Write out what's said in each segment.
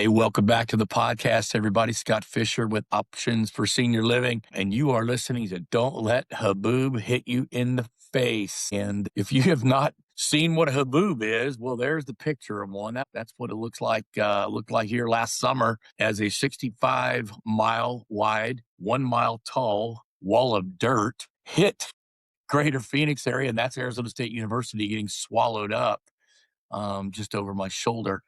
Hey, welcome back to the podcast, everybody. Scott Fischer with Options for Senior Living. And you are listening to Don't Let Haboob Hit You in the Face. And if you have not seen what a haboob is, well, there's the picture of one. That's what it looks like. Looked like here last summer as a 65-mile wide, 1 mile tall wall of dirt hit greater Phoenix area. And that's Arizona State University getting swallowed up just over my shoulder.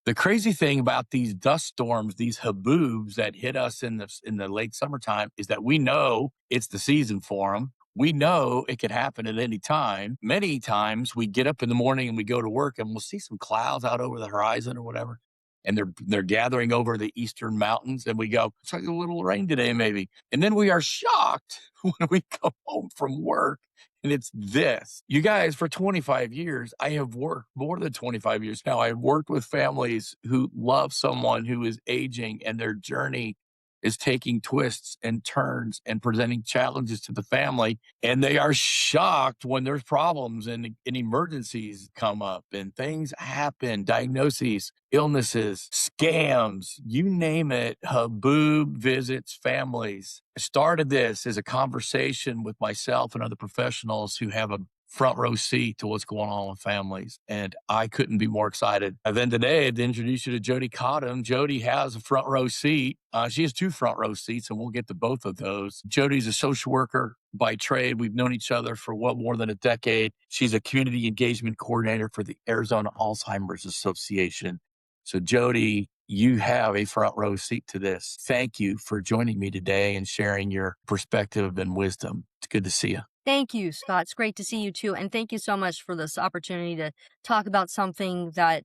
The crazy thing about these dust storms, these haboobs that hit us in the late summertime, is that we know it's the season for them. We know it could happen at any time. Many times we get up in the morning and we go to work and we'll see some clouds out over the horizon or whatever, and they're gathering over the eastern mountains, and we go, it's like a little rain today maybe. And then we are shocked when we come home from work and it's this. You guys, for 25 years, I have worked more than 25 years now. I have worked with families who love someone who is aging and their journey is taking twists and turns and presenting challenges to the family. And they are shocked when there's problems and emergencies come up and things happen, diagnoses, illnesses, scams, you name it. Haboob visits families. I started this as a conversation with myself and other professionals who have a front row seat to what's going on with families. And I couldn't be more excited. And then today, I'd introduce you to Jodie Khotim. Jodie has a front row seat. She has 2 front row seats, and we'll get to both of those. Jodie's a social worker by trade. We've known each other for more than a decade. She's a community engagement coordinator for the Arizona Alzheimer's Association. So Jodie, you have a front row seat to this. Thank you for joining me today and sharing your perspective and wisdom. It's good to see you. Thank you, Scott. It's great to see you too. And thank you so much for this opportunity to talk about something that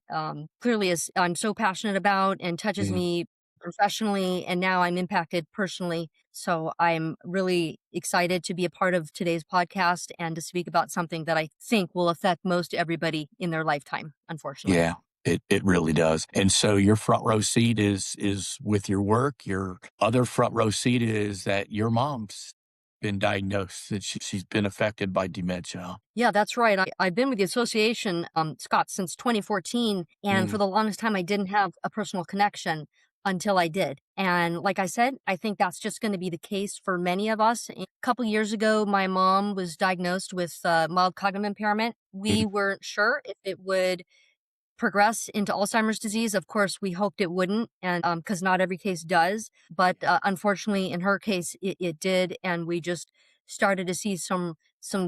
clearly I'm so passionate about and touches me professionally. And now I'm impacted personally. So I'm really excited to be a part of today's podcast and to speak about something that I think will affect most everybody in their lifetime, unfortunately. Yeah. It really does. And so your front row seat is with your work. Your other front row seat is that your mom's been diagnosed, that she's been affected by dementia. Yeah, that's right. I've been with the association, Scott, since 2014. And for the longest time, I didn't have a personal connection until I did. And like I said, I think that's just going to be the case for many of us. A couple years ago, my mom was diagnosed with mild cognitive impairment. We weren't sure if it would progress into Alzheimer's disease. Of course, we hoped it wouldn't, and because not every case does. But unfortunately, in her case, it did, and we just started to see some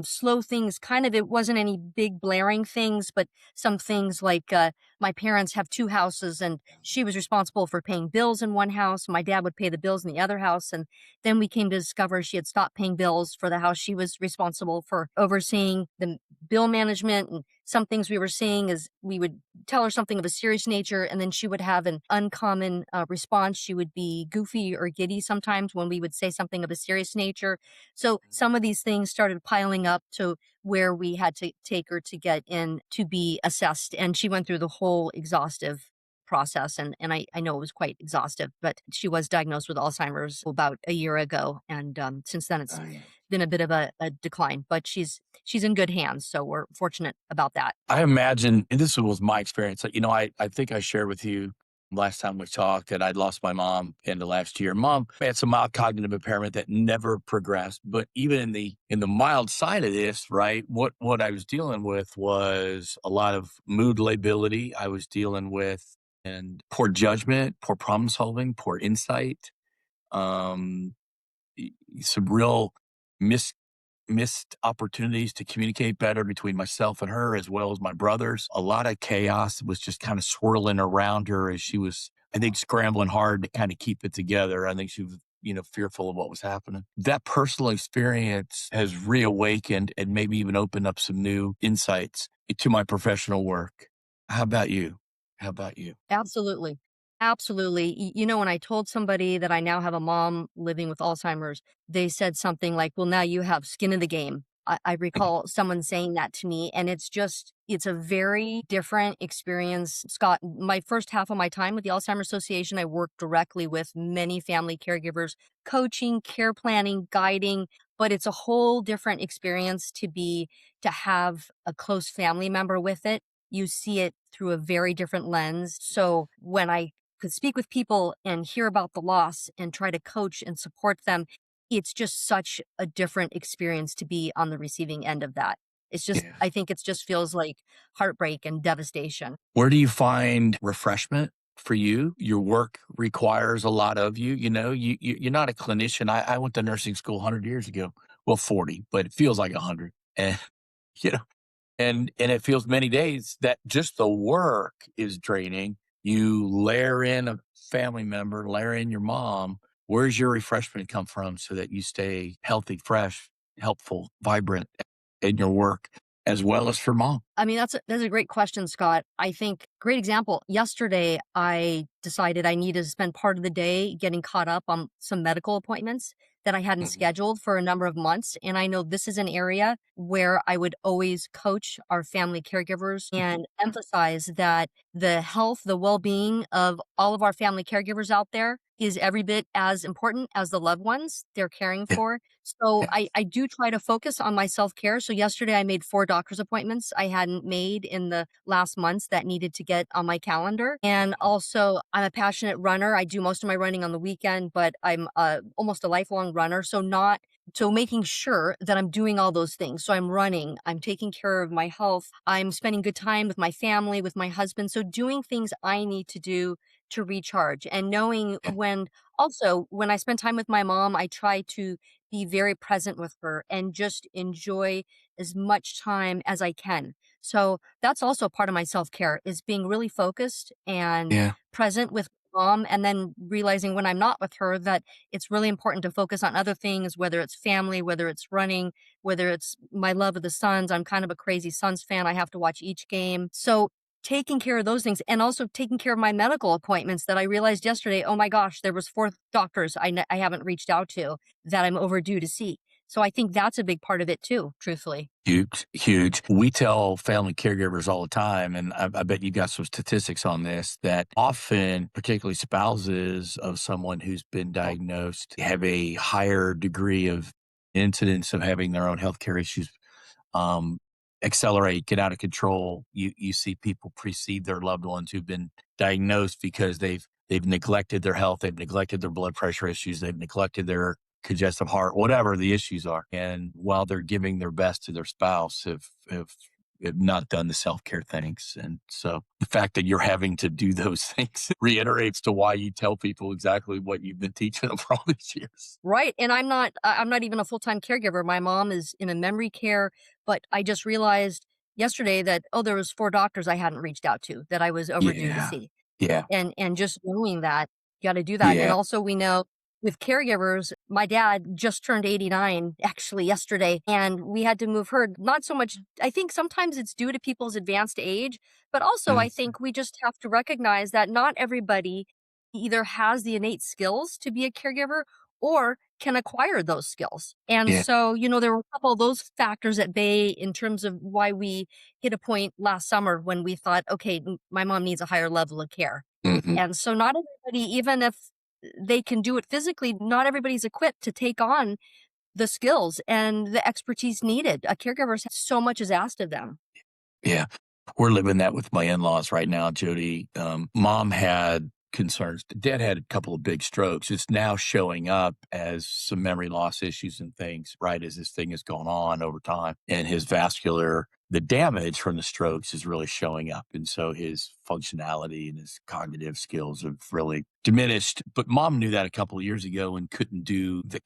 slow things. Kind of, it wasn't any big blaring things, but some things like my parents have 2 houses, and she was responsible for paying bills in one house. My dad would pay the bills in the other house, and then we came to discover she had stopped paying bills for the house she was responsible for overseeing the bill management. And some things we were seeing is we would tell her something of a serious nature, and then she would have an uncommon response. She would be goofy or giddy sometimes when we would say something of a serious nature. So some of these things started piling up to where we had to take her to get in to be assessed. And she went through the whole exhaustive process. And I know it was quite exhaustive, but she was diagnosed with Alzheimer's about a year ago. And since then, it's been a bit of a decline, but she's in good hands. So we're fortunate about that. I imagine, and this was my experience, I think I shared with you last time we talked that I'd lost my mom end of last year. Mom had some mild cognitive impairment that never progressed, but even in the mild side of this, right, what I was dealing with was a lot of mood lability. I was dealing with and poor judgment, poor problem solving, poor insight, some real missed opportunities to communicate better between myself and her, as well as my brothers. A lot of chaos was just kind of swirling around her as she was, I think, scrambling hard to kind of keep it together. I think she was, fearful of what was happening. That personal experience has reawakened and maybe even opened up some new insights to my professional work. How about you? Absolutely. Absolutely. When I told somebody that I now have a mom living with Alzheimer's, they said something like, well, now you have skin in the game. I recall someone saying that to me, and it's a very different experience. Scott, my first half of my time with the Alzheimer's Association, I worked directly with many family caregivers, coaching, care planning, guiding, but it's a whole different experience to have a close family member with it. You see it through a very different lens. So when I could speak with people and hear about the loss and try to coach and support them, it's just such a different experience to be on the receiving end of that. It's just, Yeah. I think it just feels like heartbreak and devastation. Where do you find refreshment for you? Your work requires a lot of you. You're not a clinician. I went to nursing school 100 years ago. Well, 40, but it feels like 100. And, you know, and it feels many days that just the work is draining. You layer in a family member, layer in your mom. Where's your refreshment come from so that you stay healthy, fresh, helpful, vibrant in your work as well as for mom? I mean, that's a great question, Scott. I think great example. Yesterday, I decided I needed to spend part of the day getting caught up on some medical appointments that I hadn't Mhm. scheduled for a number of months. And I know this is an area where I would always coach our family caregivers and emphasize that the health, the well-being of all of our family caregivers out there is every bit as important as the loved ones they're caring Yeah, for. So yeah, I do try to focus on my self-care. So yesterday I made 4 doctor's appointments I hadn't made in the last months that needed to get on my calendar. And also, I'm a passionate runner. I do most of my running on the weekend, but I'm almost a lifelong runner. So making sure that I'm doing all those things. So I'm running, I'm taking care of my health, I'm spending good time with my family, with my husband. So doing things I need to do to recharge and knowing yeah, when I spend time with my mom, I try to be very present with her and just enjoy as much time as I can. So that's also part of my self-care is being really focused and yeah. present with mom and then realizing when I'm not with her that it's really important to focus on other things, whether it's family, whether it's running, whether it's my love of the Suns. I'm kind of a crazy Suns fan. I have to watch each game. So taking care of those things and also taking care of my medical appointments that I realized yesterday, oh my gosh, there was 4 doctors I haven't reached out to that I'm overdue to see. So I think that's a big part of it too, truthfully. Huge, huge. We tell family caregivers all the time, and I bet you got some statistics on this, that often, particularly spouses of someone who's been diagnosed, have a higher degree of incidence of having their own healthcare issues um, accelerate, get out of control. You see people precede their loved ones who've been diagnosed because they've neglected their health, they've neglected their blood pressure issues, they've neglected their congestive heart, whatever the issues are. And while they're giving their best to their spouse, have not done the self care things. And so the fact that you're having to do those things reiterates to why you tell people exactly what you've been teaching them for all these years. Right, and I'm not even a full-time caregiver. My mom is in a memory care, but I just realized yesterday that, oh, there was 4 doctors I hadn't reached out to that I was overdue to Yeah. see. Yeah. And just knowing that, you gotta do that, and Yeah. also we know with caregivers, my dad just turned 89 actually yesterday, and we had to move her not so much I think sometimes it's due to people's advanced age, but also I Mhm. think we just have to recognize that not everybody either has the innate skills to be a caregiver or can acquire those skills. And Yeah. so, there were a couple of those factors at bay in terms of why we hit a point last summer when we thought, okay, my mom needs a higher level of care. Mhm. And so not everybody, even if they can do it physically, not everybody's equipped to take on the skills and the expertise needed. A caregiver so much is asked of them. Yeah. We're living that with my in-laws right now, Jody. Mom had concerns. Dad had a couple of big strokes. It's now showing up as some memory loss issues and things, right, as this thing has gone on over time. And the damage from the strokes is really showing up. And so his functionality and his cognitive skills have really diminished. But mom knew that a couple of years ago and couldn't do the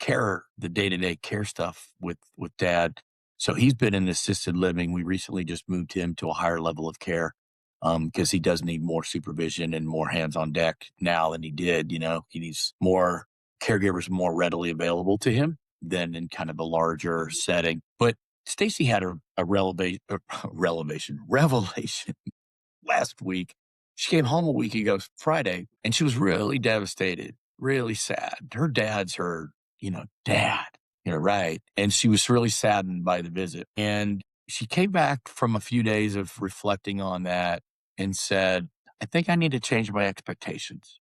day-to-day care stuff with dad. So he's been in assisted living. We recently just moved him to a higher level of care because he does need more supervision and more hands on deck now than he did. He needs more caregivers more readily available to him than in kind of a larger setting. But Stacy had revelation last week. She came home a week ago, Friday, and she was really devastated, really sad. Her dad's her, dad, right. And she was really saddened by the visit. And she came back from a few days of reflecting on that and said, I think I need to change my expectations.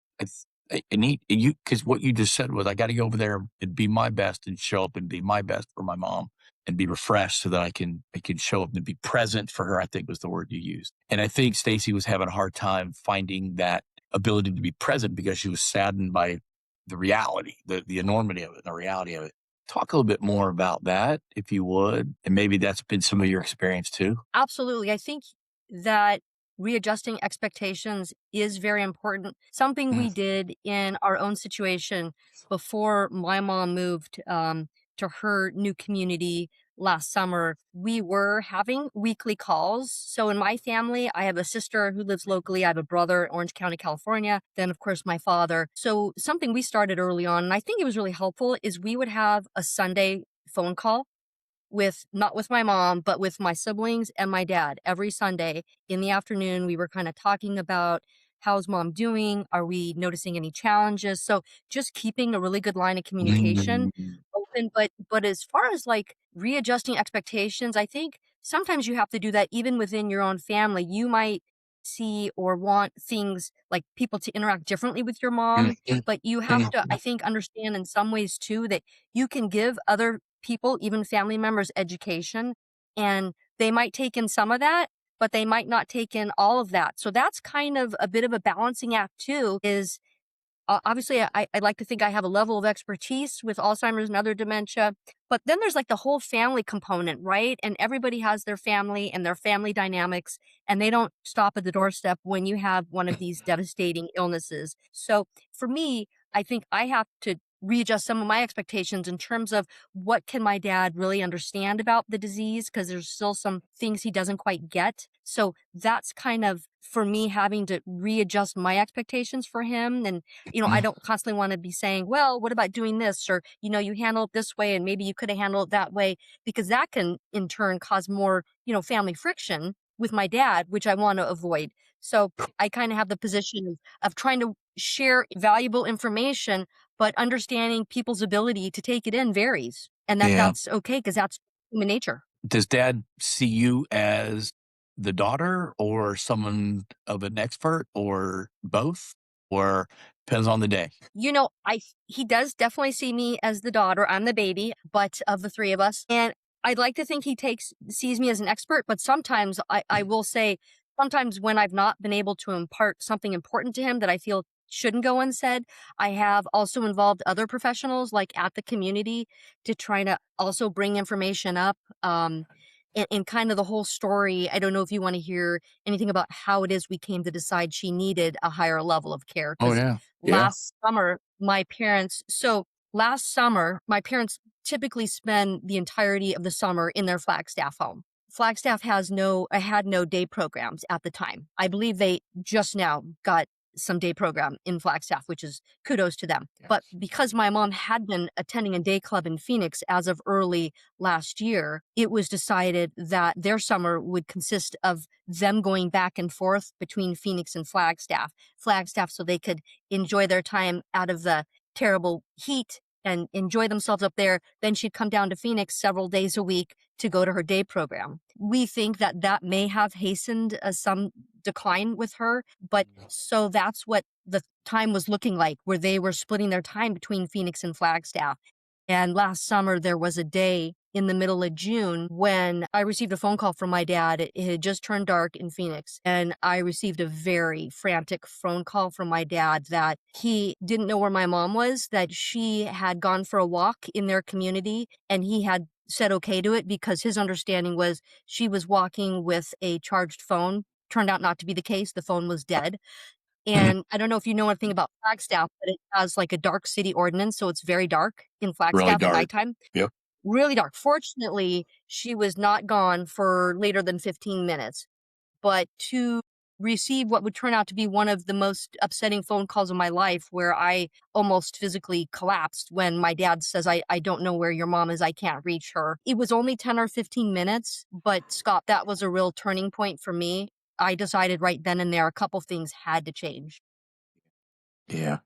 I need you because what you just said was I got to go over there and be my best and show up and be my best for my mom and be refreshed so that I can show up and be present for her, I think was the word you used. And I think Stacy was having a hard time finding that ability to be present because she was saddened by the reality, the enormity of it, the reality of it. Talk a little bit more about that, if you would. And maybe that's been some of your experience too. Absolutely. I think that readjusting expectations is very important. Something Mm. we did in our own situation before my mom moved to her new community last summer, we were having weekly calls. So in my family, I have a sister who lives locally. I have a brother in Orange County, California. Then, of course, my father. So something we started early on, and I think it was really helpful, is we would have a Sunday phone call with not with my mom, but with my siblings and my dad every Sunday in the afternoon. We were kind of talking about how's mom doing? Are we noticing any challenges? So just keeping a really good line of communication Mm. open. But as far as like readjusting expectations, I think sometimes you have to do that even within your own family. You might see or want things like people to interact differently with your mom, Mhm. but you have to, I Mhm. think, understand in some ways too that you can give other people, even family members, education, and they might take in some of that, but they might not take in all of that. So that's kind of a bit of a balancing act too, is obviously, I like to think I have a level of expertise with Alzheimer's and other dementia, but then there's like the whole family component, right? And everybody has their family and their family dynamics, and they don't stop at the doorstep when you have one of these devastating illnesses. So for me, I think I have to readjust some of my expectations in terms of what can my dad really understand about the disease, because there's still some things he doesn't quite get. So that's kind of for me having to readjust my expectations for him. And I don't constantly want to be saying, well, what about doing this? Or, you handle it this way and maybe you could have handled it that way, because that can in turn cause more, family friction with my dad, which I want to avoid. So I kind of have the position of trying to share valuable information, but understanding people's ability to take it in varies. And Yeah. that's okay because that's human nature. Does dad see you as the daughter or someone of an expert or both? Or depends on the day? I he does definitely see me as the daughter. I'm the baby, but of the three of us. And I'd like to think he sees me as an expert, but sometimes I will say sometimes when I've not been able to impart something important to him that I feel shouldn't go unsaid, I have also involved other professionals like at the community to try to also bring information up. And kind of the whole story. I don't know if you want to hear anything about how it is we came to decide she needed a higher level of care. Oh, Because yeah. Yeah. last summer, my parents typically spend the entirety of the summer in their Flagstaff home. Flagstaff had no day programs at the time. I believe they just now got some day program in Flagstaff, which is kudos to them. But Yes. because my mom had been attending a day club in Phoenix as of early last year, it was decided that their summer would consist of them going back and forth between Phoenix and Flagstaff so they could enjoy their time out of the terrible heat and enjoy themselves up there. Then she'd come down to Phoenix several days a week to go to her day program. We think that that may have hastened some decline with her, but so that's what the time was looking like, where they were splitting their time between Phoenix and Flagstaff. And last summer, there was a day in the middle of June when I received a phone call from my dad. It had just turned dark in Phoenix, and I received a very frantic phone call from my dad that he didn't know where my mom was, that she had gone for a walk in their community, and he had said okay to it because his understanding was she was walking with a charged phone. Turned out not to be the case. The phone was dead. Mhm. And I don't know if you know anything about Flagstaff, but it has like a dark city ordinance, so it's very dark in Really Flagstaff at dark. nighttime. Yep. Really dark. Fortunately, she was not gone for later than 15 minutes. But to receive what would turn out to be one of the most upsetting phone calls of my life, where I almost physically collapsed when my dad says, I don't know where your mom is. I can't reach her. It was only 10 or 15 minutes, but Scott, that was a real turning point for me. I decided right then and there a couple things had to change. Yeah.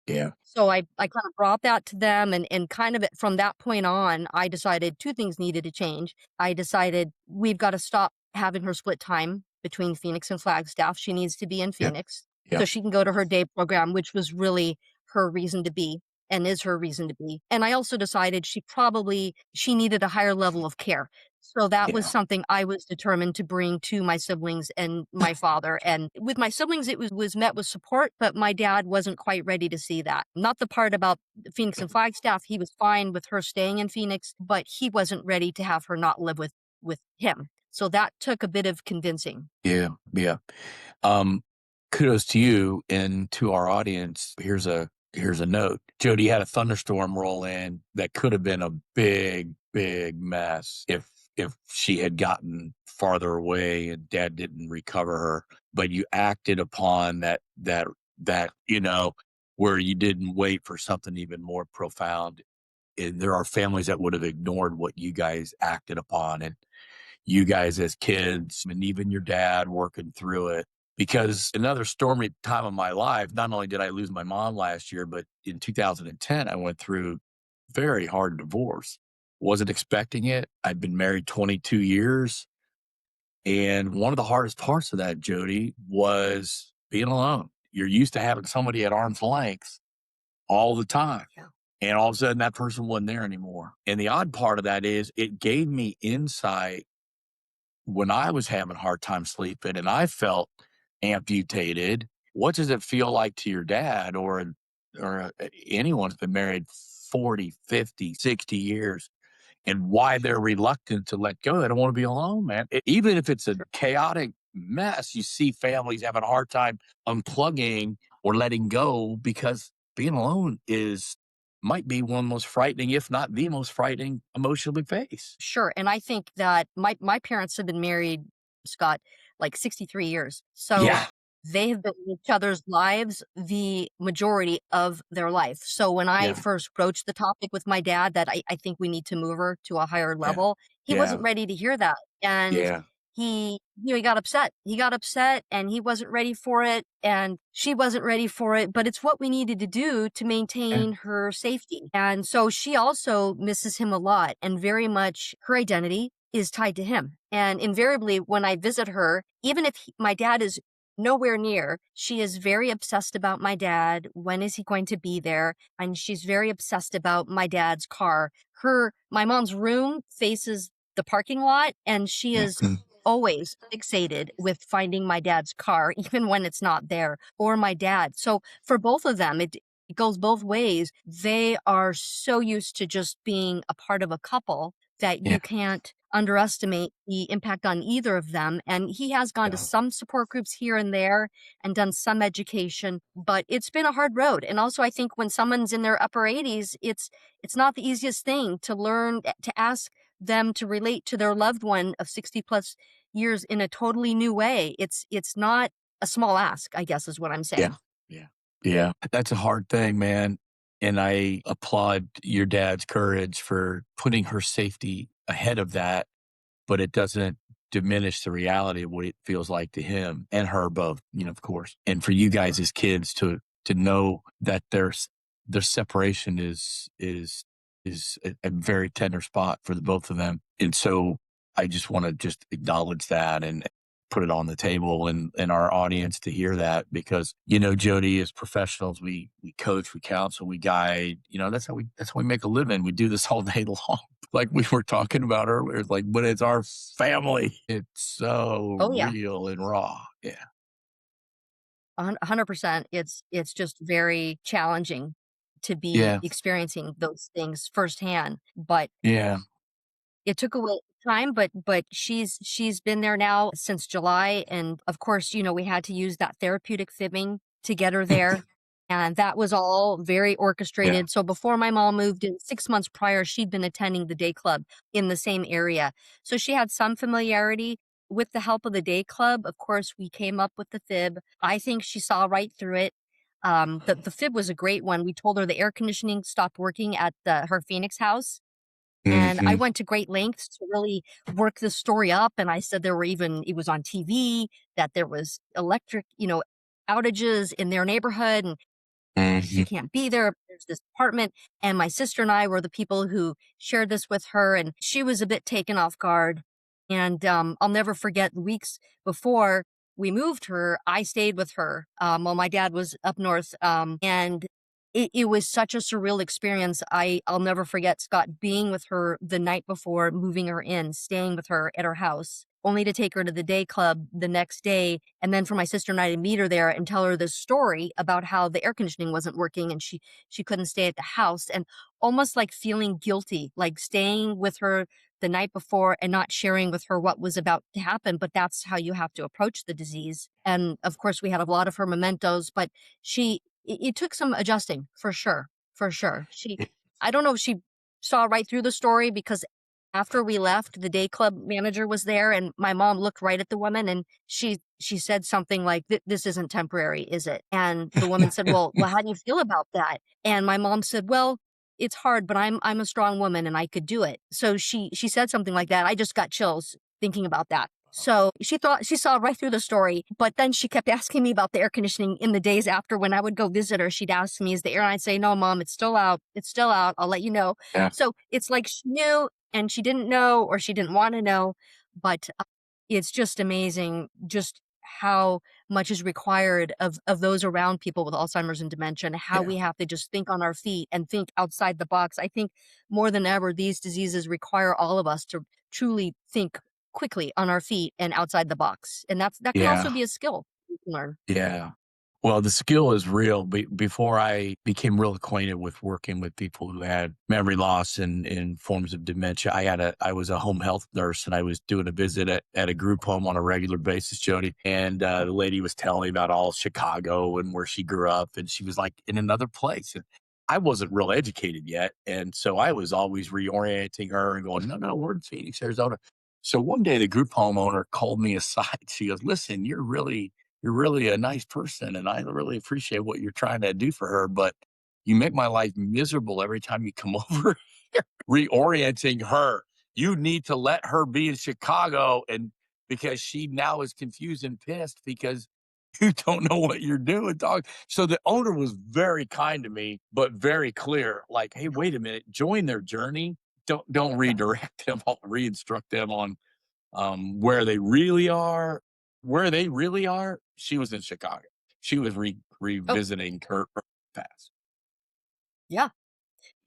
Yeah. So I kind of brought that to them, and kind of from that point on, I decided two things needed to change. I decided we've got to stop having her split time between Phoenix and Flagstaff. She needs to be in Yep. Phoenix so Yep. she can go to her day program, which was really her reason to be and is her reason to be. And I also decided she needed a higher level of care. So that was Yeah. something I was determined to bring to my siblings and my father. And with my siblings, it was met with support, but my dad wasn't quite ready to see that. Not the part about Phoenix and Flagstaff. He was fine with her staying in Phoenix, but he wasn't ready to have her not live with him. So that took a bit of convincing. Yeah. Yeah. Um, Kudos to you and to our audience. Here's a note. Jodie had a thunderstorm roll in that could have been a big, big mess if she had gotten farther away and dad didn't recover her. But you acted upon that, where you didn't wait for something even more profound. And there are families that would have ignored what you guys acted upon. And you guys as kids and even your dad working through it. Because another stormy time of my life, not only did I lose my mom last year, but in 2010, I went through very hard divorce. Wasn't expecting it. I'd been married 22 years. And one of the hardest parts of that, Jody, was being alone. You're used to having somebody at arm's length all the time. Yeah. And all of a sudden that person wasn't there anymore. And the odd part of that is it gave me insight when I was having a hard time sleeping and I felt amputated. What does it feel like to your dad or anyone who's been married 40, 50, 60 years and why they're reluctant to let go? They don't want to be alone, man. Even if it's a chaotic mess, you see families having a hard time unplugging or letting go because being alone might be one of the most frightening, if not the most frightening emotion we face. Sure. And I think that my parents have been married, Scott, like 63 years. So Yeah. they have been in each other's lives the majority of their life. So when I Yeah. first broached the topic with my dad that I think we need to move her to a higher Yeah. level, he Yeah. wasn't ready to hear that. And Yeah. he got upset. He got upset and he wasn't ready for it and she wasn't ready for it, but it's what we needed to do to Yeah. maintain her safety. And so she also misses him a lot and very much her identity is tied to him. And invariably when I visit her, even if my dad is nowhere near, she is very obsessed about my dad. When is he going to be there? And she's very obsessed about my dad's car. My mom's room faces the parking lot and she is always fixated with finding my dad's car, even when it's not there, or my dad. So for both of them, it goes both ways. They are so used to just being a part of a couple that Yeah. you can't underestimate the impact on either of them. And he has gone to Yeah. some support groups here and there and done some education, but it's been a hard road. And also I think when someone's in their upper 80s, it's not the easiest thing to learn to ask them to relate to their loved one of 60 plus years in a totally new way. It's not a small ask, I guess is what I'm Yeah. saying. Yeah. Yeah. That's a hard thing, man. And I applaud your dad's courage for putting her safety ahead of that, but it doesn't diminish the reality of what it feels like to him and her both, of course. And for you guys as kids to know that their separation is a very tender spot for the both of them. And so I just want to just acknowledge that and put it on the table and our audience to hear that because, Jody, as professionals, we coach, we counsel, we guide, that's how we make a living. We do this all day long. Like we were talking about earlier, like when it's our family, it's so Oh yeah, real and raw. Yeah. 100%. It's just very challenging to be Yeah. experiencing those things firsthand. But Yeah. it took away time, but she's been there now since July, and of course, we had to use that therapeutic fibbing to get her there, and that was all very Yeah. orchestrated. So before my mom moved in, 6 months prior, she'd been attending the day club in the same area. So she had some familiarity. With the help of the day club, of course, we came up with the fib. I think she saw right through it. The fib was a great one. We told her the air conditioning stopped working at her Phoenix house, and I Hmm. went to great lengths to really work this story up, and I said it was on TV, that there was electric, outages in their neighborhood, and she Hmm. can't be there. There's this apartment, and my sister and I were the people who shared this with her, and she was a bit taken off guard. And I'll never forget weeks before we moved her, I stayed with her while my dad was up north, and it was such a surreal experience. I'll never forget Scott being with her the night before, moving her in, staying with her at her house, only to take her to the day club the next day, and then for my sister and I to meet her there and tell her this story about how the air conditioning wasn't working and she couldn't stay at the house, and almost like feeling guilty, like staying with her the night before and not sharing with her what was about to happen. But that's how you have to approach the disease. And of course, we had a lot of her mementos, but it took some adjusting for sure. For sure. I don't know if she saw right through the story, because after we left, the day club manager was there and my mom looked right at the woman and she said something like, This isn't temporary, is it?" And the woman said, well, how do you feel about that?" And my mom said, "Well, it's hard, but I'm a strong woman and I could do it." So she said something like that. I just got chills thinking about that. So she thought she saw right through the story, but then she kept asking me about the air conditioning in the days after. When I would go visit her, she'd ask me, "Is the air?" And I'd say, "No, Mom, it's still out. It's still out. I'll let you know." Yeah. So it's like she knew and she didn't know, or she didn't want to know, but it's just amazing just how much is required of those around people with Alzheimer's and dementia, and how Yeah. we have to just think on our feet and think outside the box. I think more than ever, these diseases require all of us to truly think quickly on our feet and outside the box. And that can also Yeah. be a skill you can learn. Yeah. Well, the skill is real. Before I became real acquainted with working with people who had memory loss and forms of dementia, I was a home health nurse, and I was doing a visit at a group home on a regular basis, Jody. And the lady was telling me about all Chicago and where she grew up, and she was like in another place. And I wasn't real educated yet, and so I was always reorienting her and going, "No, no, we're in Phoenix, Arizona." So one day, the group home owner called me aside. She goes, "Listen, you're really a nice person, and I really appreciate what you're trying to do for her, but you make my life miserable every time you come over here." Reorienting her. You need to let her be in Chicago, and because she now is confused and pissed because you don't know what you're doing, dog. So the owner was very kind to me, but very clear, like, "Hey, wait a minute, join their journey. Don't redirect them, re-instruct them on where they really are. Where they really are, she was in Chicago. She was Oh, revisiting her past." yeah.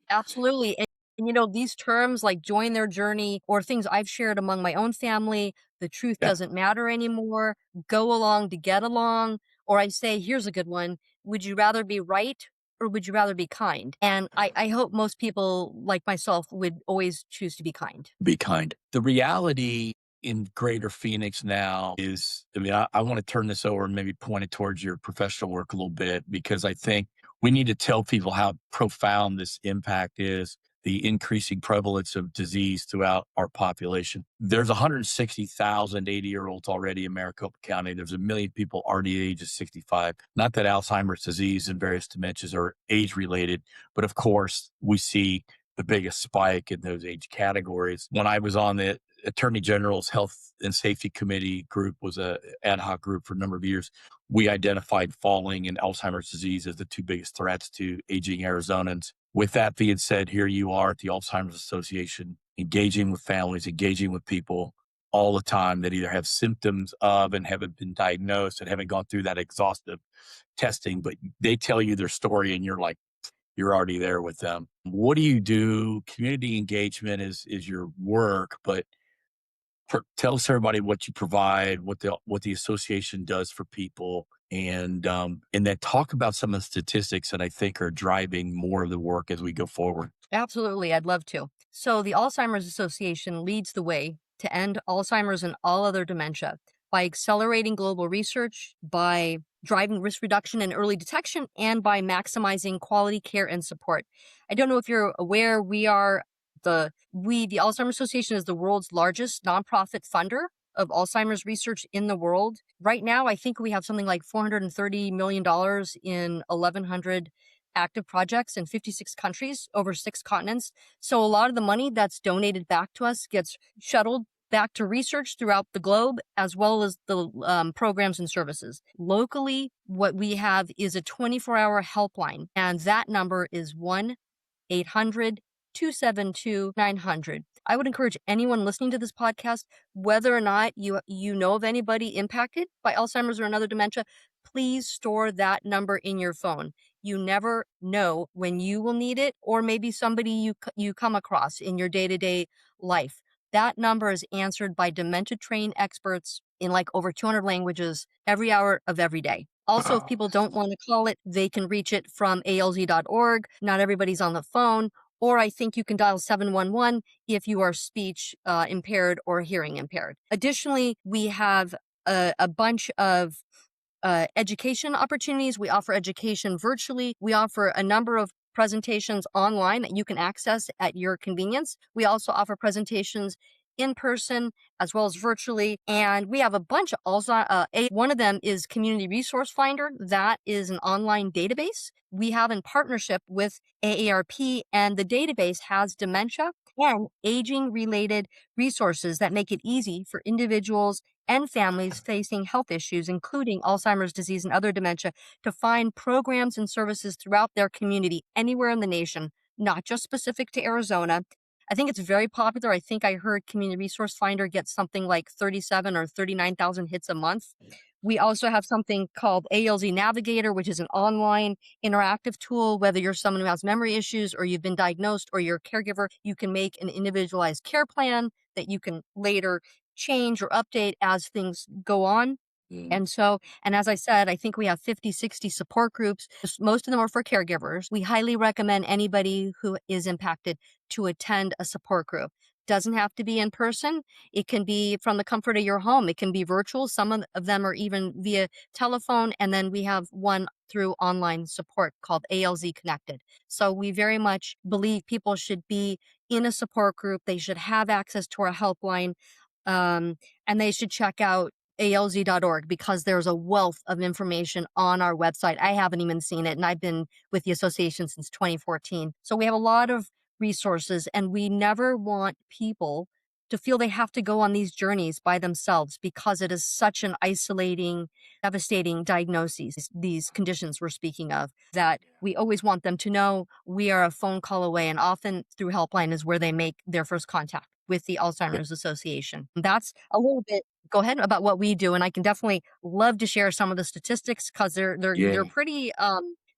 Absolutely. And these terms like join their journey, or things I've shared among my own family, the truth Yeah, doesn't matter anymore, go along to get along. Or I say, here's a good one: would you rather be right or would you rather be kind? And I hope most people like myself would always choose to be kind. be kind. The reality in Greater Phoenix now is, I mean, I want to turn this over and maybe point it towards your professional work a little bit, because I think we need to tell people how profound this impact is, the increasing prevalence of disease throughout our population. There's 160,000 80-year-olds already in Maricopa County. There's 1 million people already the age of 65. Not that Alzheimer's disease and various dementias are age related, but of course, we see the biggest spike in those age categories. When I was on the Attorney General's Health and Safety Committee group, was a ad hoc group for a number of years, we identified falling and Alzheimer's disease as the two biggest threats to aging Arizonans. With that being said, here you are at the Alzheimer's Association, engaging with families, engaging with people all the time that either have symptoms of and haven't been diagnosed and haven't gone through that exhaustive testing, but they tell you their story and you're like, you're already there with them. What do you do? Community engagement is your work, but tell us, everybody, what you provide, what the association does for people, and then talk about some of the statistics that I think are driving more of the work as we go forward. Absolutely, I'd love to. So, the Alzheimer's Association leads the way to end Alzheimer's and all other dementia by accelerating global research, by driving risk reduction and early detection, and by maximizing quality care and support. I don't know if you're aware, the Alzheimer's Association is the world's largest nonprofit funder of Alzheimer's research in the world. Right now, I think we have something like $430 million in 1,100 active projects in 56 countries over 6 continents. So a lot of the money that's donated back to us gets shuttled back to research throughout the globe, as well as the programs and services. Locally, what we have is a 24-hour helpline, and that number is 1-800 272-900. I would encourage anyone listening to this podcast, whether or not you know of anybody impacted by Alzheimer's or another dementia, please store that number in your phone. You never know when you will need it, or maybe somebody you come across in your day-to-day life. That number is answered by dementia-trained experts in like over 200 languages every hour of every day. Also, if people don't want to call it, they can reach it from alz.org. Not everybody's on the phone. Or I think you can dial 711 if you are speech impaired or hearing impaired. Additionally, we have a bunch of education opportunities. We offer education virtually. We offer a number of presentations online that you can access at your convenience. We also offer presentations in person as well as virtually. And we have a bunch of one of them is Community Resource Finder. That is an online database we have in partnership with AARP, and the database has dementia and aging related resources that make it easy for individuals and families facing health issues, including Alzheimer's disease and other dementia, to find programs and services throughout their community anywhere in the nation, not just specific to Arizona. I think it's very popular. I think I heard Community Resource Finder gets something like 37 or 39,000 hits a month. We also have something called ALZ Navigator, which is an online interactive tool. Whether you're someone who has memory issues or you've been diagnosed or you're a caregiver, you can make an individualized care plan that you can later change or update as things go on. And as I said, I think we have 50, 60 support groups. Most of them are for caregivers. We highly recommend anybody who is impacted to attend a support group. Doesn't have to be in person. It can be from the comfort of your home. It can be virtual. Some of them are even via telephone. And then we have one through online support called ALZ Connected. So we very much believe people should be in a support group. They should have access to our helpline. And they should check out alz.org because there's a wealth of information on our website. I haven't even seen it, and I've been with the association since 2014. So we have a lot of resources, and we never want people to feel they have to go on these journeys by themselves because it is such an isolating, devastating diagnosis, these conditions we're speaking of, that we always want them to know we are a phone call away, and often through Helpline is where they make their first contact with the Alzheimer's Association. That's a little bit, go ahead, about what we do, and I can definitely love to share some of the statistics because they're pretty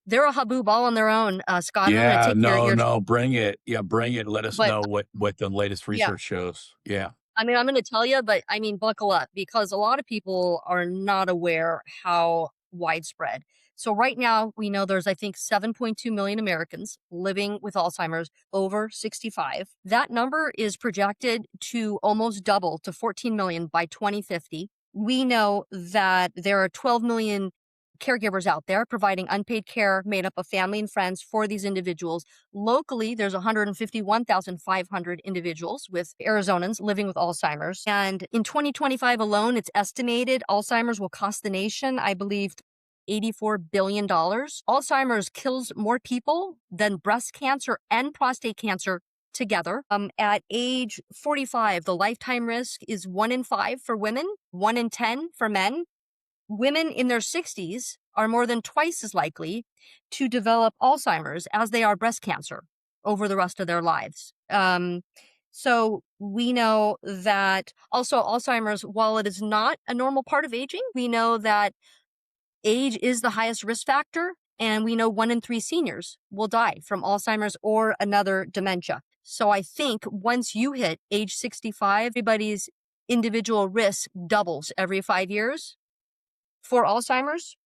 they're a haboob all on their own. Scott, I'm going to take your bring it. Yeah, bring it. Let us know what the latest research shows. Yeah. I mean, I'm going to tell you, but I mean, buckle up because a lot of people are not aware how widespread. So right now, we know there's, I think, 7.2 million Americans living with Alzheimer's over 65. That number is projected to almost double to 14 million by 2050. We know that there are 12 million caregivers out there providing unpaid care made up of family and friends for these individuals. Locally, there's 151,500 individuals with Arizonans living with Alzheimer's. And in 2025 alone, it's estimated Alzheimer's will cost the nation, I believe, $84 billion. Alzheimer's kills more people than breast cancer and prostate cancer together. At age 45, the lifetime risk is 1 in 5 for women, 1 in 10 for men. Women in their 60s are more than twice as likely to develop Alzheimer's as they are breast cancer over the rest of their lives. So we know that also Alzheimer's, while it is not a normal part of aging, we know that age is the highest risk factor, and we know 1 in 3 seniors will die from Alzheimer's or another dementia. So I think once you hit age 65, everybody's individual risk doubles every 5 years for Alzheimer's.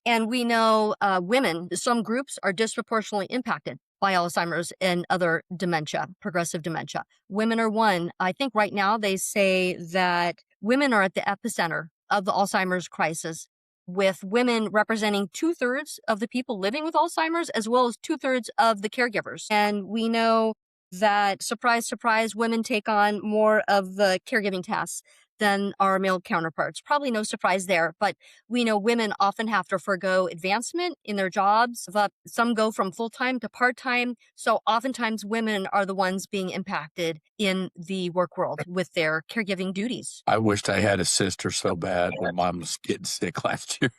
And we know women, some groups are disproportionately impacted by Alzheimer's and other dementia, progressive dementia. Women are one. I think right now they say that women are at the epicenter of the Alzheimer's crisis, with women representing 2/3 of the people living with Alzheimer's, as well as 2/3 of the caregivers. And we know that, surprise, surprise, women take on more of the caregiving tasks than our male counterparts. Probably no surprise there, but we know women often have to forgo advancement in their jobs. Some go from full-time to part-time. So oftentimes women are the ones being impacted in the work world with their caregiving duties. I wished I had a sister so bad when mom was getting sick last year.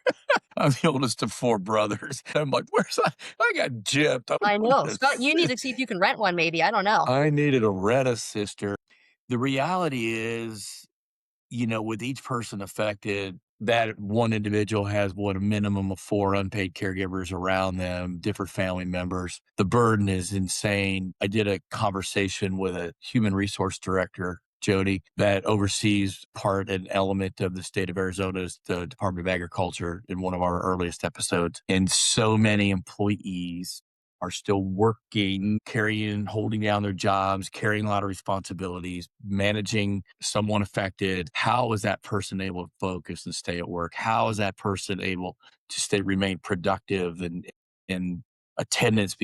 I'm the oldest of 4 brothers. I'm like, "Where's I got gypped. I I know. wanted a Scott, you need to see if you can rent one maybe, I don't know. I needed a rent a sister." The reality is, with each person affected, that one individual has what a minimum of 4 unpaid caregivers around them, different family members. The burden is insane. I did a conversation with a human resource director, Jodie, that oversees part and element of the state of Arizona's the Department of Agriculture in one of our earliest episodes. And so many employees are still working, carrying, holding down their jobs, carrying a lot of responsibilities, managing someone affected. How is that person able to focus and stay at work? How is that person able to remain productive and attendance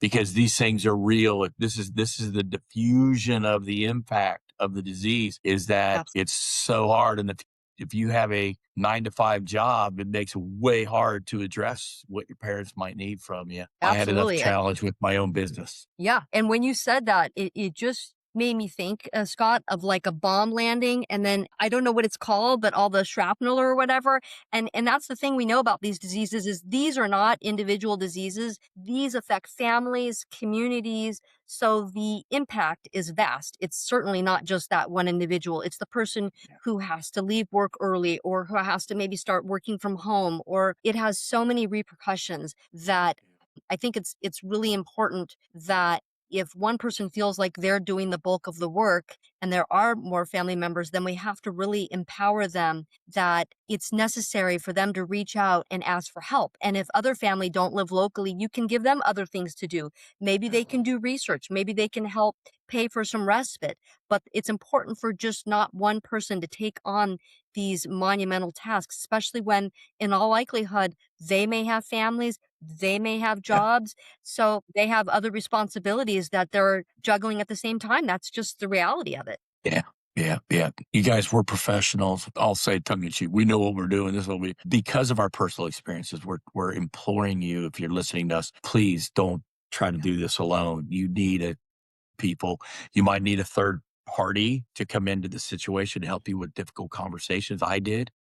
because these things are real. This is the diffusion of the impact of the disease is that Absolutely. it's so hard. And if you have a 9 to 5 job, it makes it way hard to address what your parents might need from you. I had enough Absolutely. challenge with my own business. Yeah, and when you said that, it just made me think, Scott, of like a bomb landing, and then I don't know what it's called, but all the shrapnel or whatever. And that's the thing we know about these diseases is these are not individual diseases. These affect families, communities. So the impact is vast. It's certainly not just that one individual. It's the person who has to leave work early or who has to maybe start working from home, or it has so many repercussions that I think it's really important that if one person feels like they're doing the bulk of the work and there are more family members, then we have to really empower them that it's necessary for them to reach out and ask for help. And if other family don't live locally, you can give them other things to do. Maybe they can do research, maybe they can help pay for some respite. But it's important for just not one person to take on these monumental tasks, especially when, in all likelihood, they may have families, they may have Yeah. jobs, so they have other responsibilities that they're juggling at the same time. That's just the reality of it. Yeah. Yeah. Yeah. You guys, we're professionals. I'll say tongue in cheek. We know what we're doing. This is what because of our personal experiences, we're imploring you, if you're listening to us, please don't try to do this alone. You need people. You might need a third party to come into the situation to help you with difficult conversations. I did.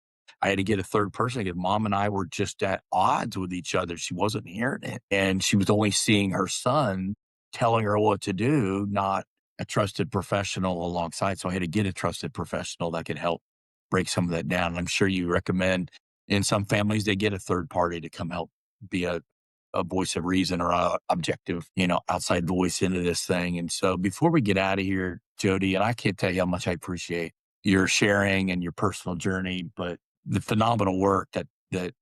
I had to get a third person because mom and I were just at odds with each other. She wasn't hearing it. And she was only seeing her son telling her what to do, not a trusted professional alongside. So I had to get a trusted professional that could help break some of that down. I'm sure you recommend in some families, they get a third party to come help be a voice of reason or a objective, outside voice into this thing. And so before we get out of here, Jodie, and I can't tell you how much I appreciate your sharing and your personal journey, but the phenomenal work that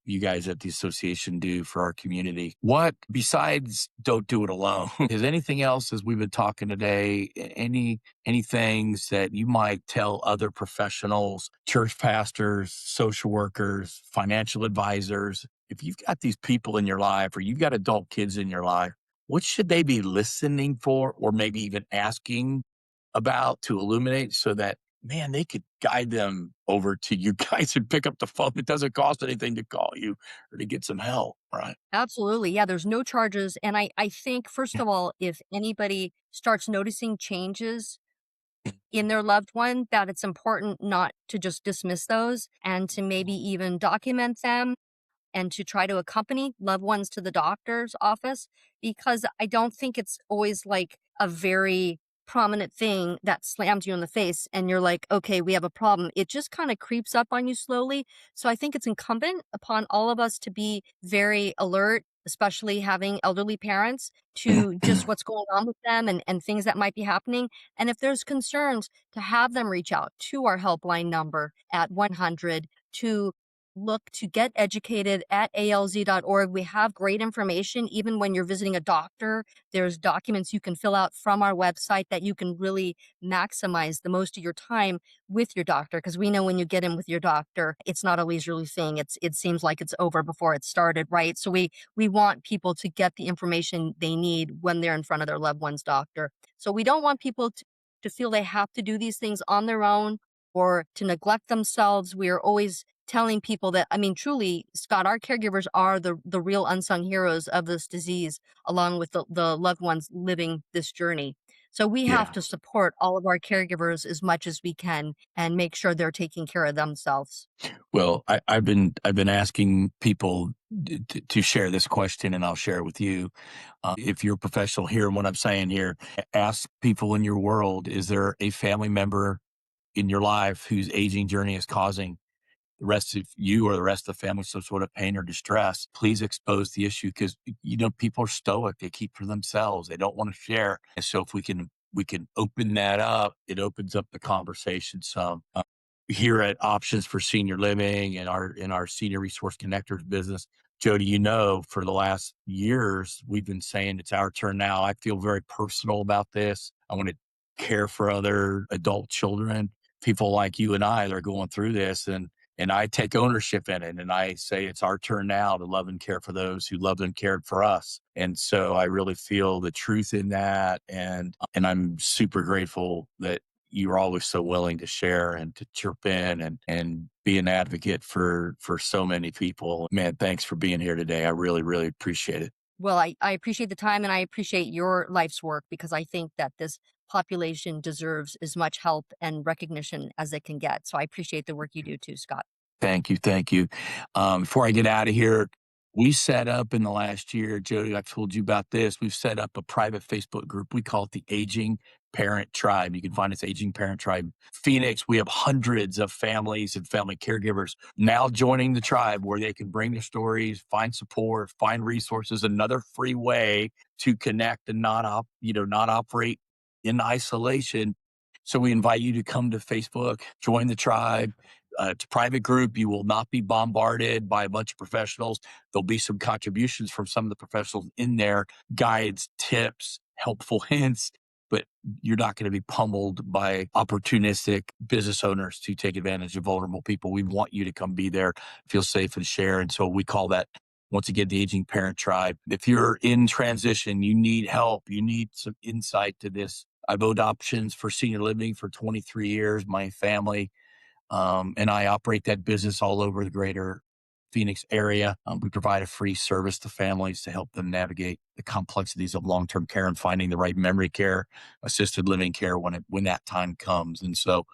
you guys at the association do for our community. What besides don't do it alone? Is anything else as we've been talking today? Any things that you might tell other professionals, church pastors, social workers, financial advisors, if you've got these people in your life or you've got adult kids in your life, what should they be listening for or maybe even asking about to illuminate so that, man, they could guide them over to you guys and pick up the phone. It doesn't cost anything to call you or to get some help, right? Absolutely. Yeah, there's no charges. And I think, first Yeah. of all, if anybody starts noticing changes in their loved one, that it's important not to just dismiss those and to maybe even document them and to try to accompany loved ones to the doctor's office because I don't think it's always like a very prominent thing that slams you in the face and you're like, okay, we have a problem. It just kind of creeps up on you slowly. So I think it's incumbent upon all of us to be very alert, especially having elderly parents, to just what's going on with them and things that might be happening. And if there's concerns, to have them reach out to our helpline number at 100 to look to get educated at alz.org. We have great information. Even when you're visiting a doctor, there's documents you can fill out from our website that you can really maximize the most of your time with your doctor. Because we know when you get in with your doctor, it's not a leisurely thing. It seems like it's over before it started, right? So we want people to get the information they need when they're in front of their loved one's doctor. So we don't want people to feel they have to do these things on their own or to neglect themselves. We are always telling people that, I mean, truly, Scott, our caregivers are the real unsung heroes of this disease, along with the loved ones living this journey. So we have Yeah. to support all of our caregivers as much as we can and make sure they're taking care of themselves. Well, I've been asking people to share this question, and I'll share it with you. If you're a professional, hearing what I'm saying here, ask people in your world: is there a family member in your life whose aging journey is causing the rest of you or the rest of the family some sort of pain or distress? Please expose the issue, because people are stoic. They keep for themselves. They don't want to share. And so if we can open that up, it opens up the conversation some. Here at Options for Senior Living and our Senior Resource Connectors business, Jody, for the last years we've been saying it's our turn now. I feel very personal about this. I want to care for other adult children, people like you and I that are going through this, and I take ownership in it, and I say it's our turn now to love and care for those who loved and cared for us. And so I really feel the truth in that, and I'm super grateful that you're always so willing to share and to chirp in and be an advocate for so many people. Man, thanks for being here today. I really, really appreciate it. Well, I appreciate the time and I appreciate your life's work because I think that this population deserves as much help and recognition as it can get. So I appreciate the work you do too, Scott. Thank you. Thank you. Before I get out of here, we set up in the last year, Jody, I've told you about this. We've set up a private Facebook group. We call it the Aging Parent Tribe. You can find us Aging Parent Tribe Phoenix. We have hundreds of families and family caregivers now joining the tribe, where they can bring their stories, find support, find resources, another free way to connect and not operate in isolation. So we invite you to come to Facebook, join the tribe. It's a private group. You will not be bombarded by a bunch of professionals. There'll be some contributions from some of the professionals in there, guides, tips, helpful hints, but you're not going to be pummeled by opportunistic business owners to take advantage of vulnerable people. We want you to come be there, feel safe and share. And so we call that, once again, the Aging Parent Tribe. If you're in transition, you need help, you need some insight to this. I've owed Options for Senior Living for 23 years. My family and I operate that business all over the greater Phoenix area. We provide a free service to families to help them navigate the complexities of long-term care and finding the right memory care, assisted living care when that time comes. And so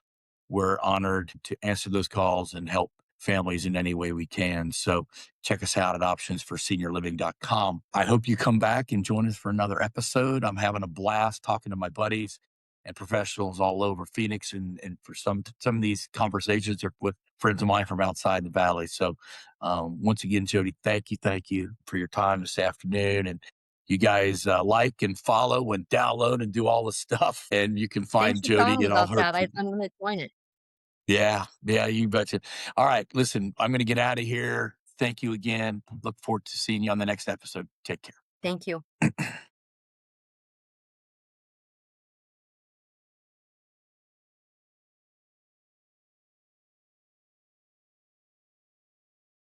we're honored to answer those calls and help families in any way we can. So check us out at optionsforseniorliving.com. I hope you come back and join us for another episode. I'm having a blast talking to my buddies and professionals all over Phoenix, and for some of these conversations are with friends of mine from outside the valley. So once again, Jody, thank you for your time this afternoon. And you guys like and follow and download and do all the stuff. And you can Thanks find for telling Jody me and all about her. that. I'm going to join it. Yeah, you betcha. All right, listen, I'm going to get out of here. Thank you again. Look forward to seeing you on the next episode. Take care. Thank you.